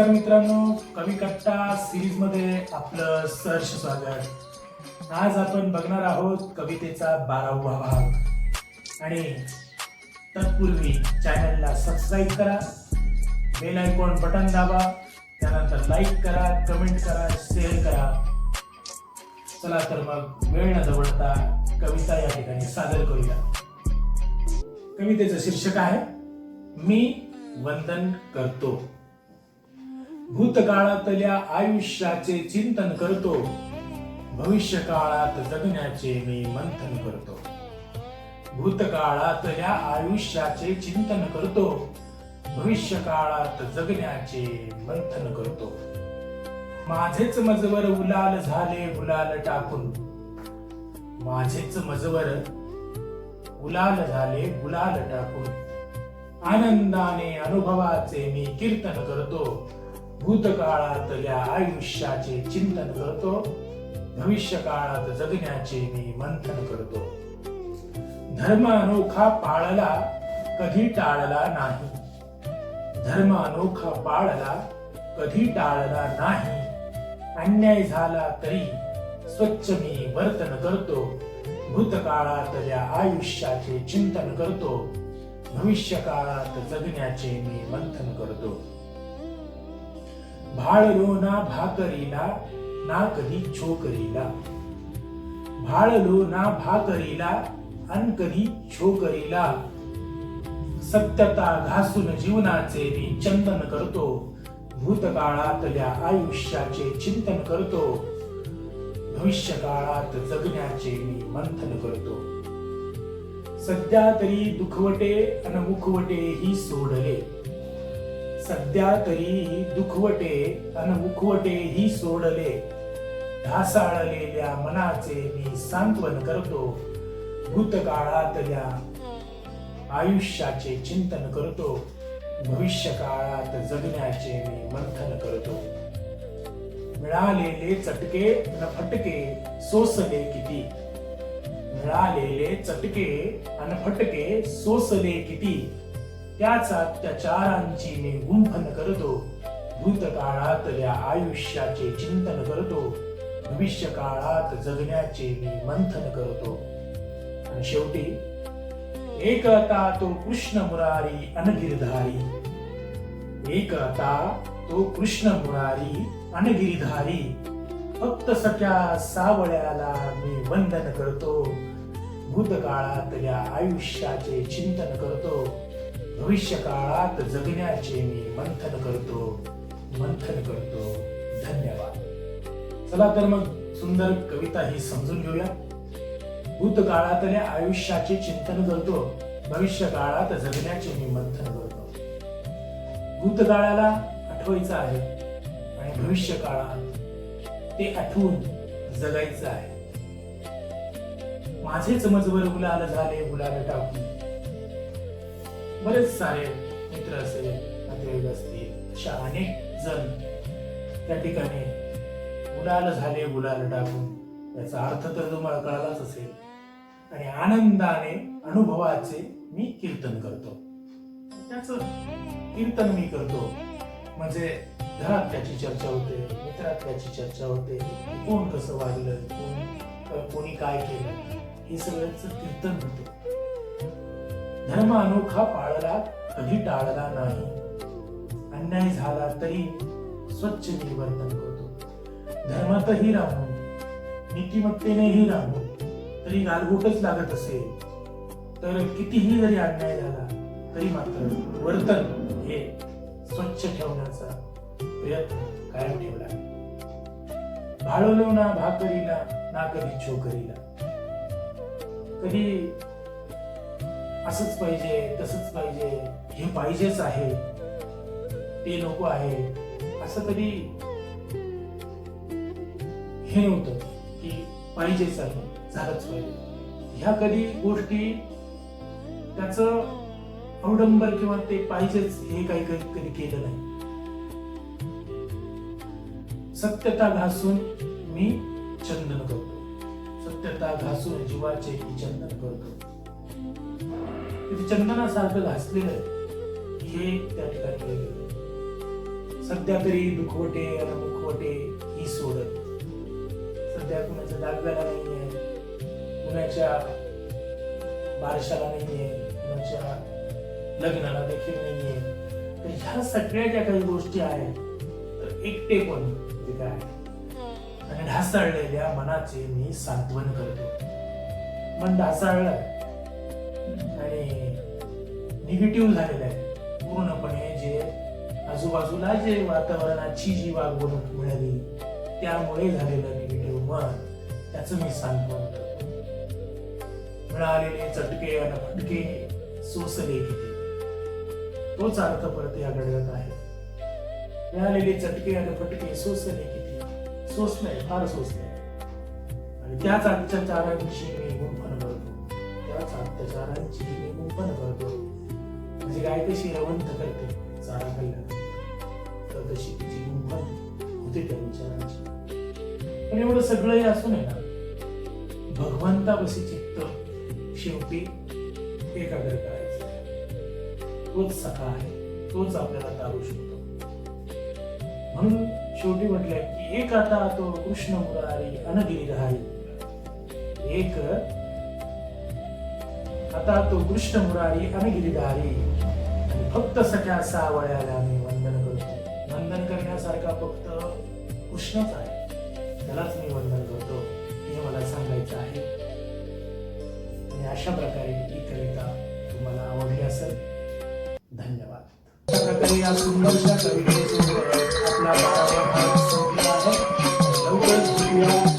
नमस्कार मित्रांनो, कवी कट्टा सिरीज मध्ये आपलं सहर्ष स्वागत. आज आपण बघणार आहोत कवितेचा 12वा भाग. आणि तत्पूर्वी चॅनलला सबस्क्राईब करा, बेल आयकॉन बटन दाबा, त्यानंतर लाईक करा, कमेंट करा, शेअर करा. चला तर मग वेळ न दवडता कविता या ठिकाणी सादर करूया. कवितेचं शीर्षक आहे मी वंदन करतो. भूतकाळातल्या आयुष्याचे चिंतन करतो, भविष्य काळात जगण्याचे मी मंथन करतो. भूतकाळातल्या आयुष्याचे चिंतन करतो, भविष्य काळात जगण्याचे मंथन करतो. माझेच मजवर उलाल झाले गुलाल टाकून, माझेच मजवर उलाल झाले गुलाल टाकून. आनंदाने अनुभवाचे मी कीर्तन करतो, भूतकाळातल्या आयुष्याचे चिंतन करतो, भविष्य काळात जगण्याचे मी मंथन करतो. धर्म अनोखा पाळला कधी टाळला नाही, धर्म अनोखा पाळला कधी टाळला नाही. अन्याय झाला तरी स्वच्छ मी वर्तन करतो, भूतकाळातल्या आयुष्याचे चिंतन करतो, भविष्य काळात जगण्याचे मी मंथन करतो. भाळलो ना भाकरीला ना कधी छोकरीला, भाळलो ना भाकरीला अन कधी छोकरीला. सत्यता घासून जीवनाचे मी चंदन करतो, भूतकाळातल्या आयुष्याचे चिंतन करतो, भविष्य काळात जगण्याचे मी मंथन करतो. सध्या तरी दुखवटे अन मुखवटे ही सोडले, सध्या तरी दुखवटे अन मुखवटे ही सोडले. ढासाळलेल्या मनाचे मी सांत्वन करतो, भूतकाळातल्या आयुष्याचे चिंतन करतो, भविष्य काळात जगण्याचे मी मंथन करतो. मिळालेले चटके न फटके सोसले किती, मिळालेले चटके अन फटके सोसले किती. त्याच अत्याचारांची मी गुंफन करतो, भूतकाळातल्या आयुष्याचे चिंतन करतो, भविष्य काळात जगण्याचे मी मंथन करतो. आणि शेवटी एक आता तो कृष्ण मुरारी अनगिरधारी, एक आता तो कृष्ण मुरारी अनगिरधारी. फक्त सख्या सावळ्याला मी वंदन करतो, भूतकाळातल्या आयुष्याचे चिंतन करतो, भविष्य काळात जगण्याचे मी मंथन करतो, मंथन करतो. धन्यवाद. चला तर मग सुंदर कविता ही समजून घेऊया. भूतकाळातल्या आयुष्याचे चिंतन करतो, भविष्य काळात जगण्याचे मी मंथन करतो. भूतकाळाला आठवायचं आहे आणि भविष्य काळात ते आठवून जगायचं आहे. माझेच मजवर गुलाल झाले गुलाल टाकून. बरेच सारे मित्र असेल, नातेवाईक असतील, अशा अनेक जण त्या ठिकाणी गुलाल झाले गुलाल टाकून, याचा अर्थ तर तुम्हाला कळालाच असेल. आणि आनंदाने अनुभवाचे मी कीर्तन करतो. त्याच कीर्तन मी करतो म्हणजे घरात त्याची चर्चा होते, मित्रात त्याची चर्चा होते, कोण कसं वागलं, कोणी काय केलं, हे सगळ्याच कीर्तन होते. धर्म अनोखा पाळला कधी टाळला नाही, अन्याय झाला तरी स्वच्छ मी वर्तन करतो. धर्मातही राहून, नीतिमत्तेनेही राहून तरी गालबोटच लागत असेल तर कितीही जरी अन्याय झाला तरी मात्र वर्तन हे स्वच्छ ठेवण्याचा प्रयत्न कायम ठेवला. भाळलो ना भाकरीला ना कधी छोकरीला. कधी असंच पाहिजे, तसंच पाहिजे, हे पाहिजेच आहे, ते नको आहे, असं कधी हे नव्हतं की पाहिजेच आहे, झालंच पाहिजे. ह्या कधी गोष्टी त्याचं अवडंबर किंवा ते पाहिजेच हे काही कधी केलं नाही. सत्यता घासून मी चंदन करतो, सत्यता घासून जीवाचे मी चंदन करतो. चंदनासारखं घासलेलं हे त्या ठिकाणी सध्या तरी दुखवटे आणि मुखवटे ही सोडत. सध्या कुणाचा दागदारा नाहीये, कुणाच्या बारशाला नाहीये, कुणाच्या लग्नाला देखील नाहीये. तर ह्या सगळ्या ज्या काही गोष्टी आहेत तर एकटेपण म्हणजे काय आणि ढासळलेल्या मनाचे मी सांत्वन करतो. मन ढासळलं आणि निगेटिव्ह झालेलं आहे पूर्णपणे. जे आजूबाजूला जे वातावरणाची जी वागणूक मिळाली त्यामुळे झालेलं निगेटिव्ह मन, त्याचं मी सांत्वन करतो. मिळालेले चटके आणि फटके सोसले किती, तोच अर्थ परत या घडवत आहे. मिळालेले चटके आणि फटके सोसले किती, सोसलंय, फार सोसलंय. आणि त्याच अत्याचारांची मी गुंफण करतो, त्याच अत्याचारांची मी गुंफण करतो. म्हणजे गाय कशी रवंथ करते चारा खाल्ल्यानंतर, तर तशी तिची गुंफण होते त्या विचारांची. पण एवढं सगळंही असून आहे ना, भगवंतापाशी चित्त शेवटी एकाग्र करायचं. तोच सखा आहे, तोच आपल्याला तारू शकतो. म्हणून शेवटी म्हटलंय की एक आता तो कृष्ण मुरारी अनगिरिधारी. एक आता तो कृष्ण मुरारी अनगिरिधारी. आणि फक्त सख्या सावळ्याला मी वंदन करतो. वंदन करण्यासारखा फक्त कृष्णच आहे, त्यालाच मी वंदन करतो, हे मला सांगायचं आहे. आणि अशा प्रकारे ही कविता तुम्हाला आवडली असेल. धन्यवाद. अशा प्रकारे या सुंदरशा कवितेसोबत आपला 12वा भाग संपला आहे. लवकरच भेटूया.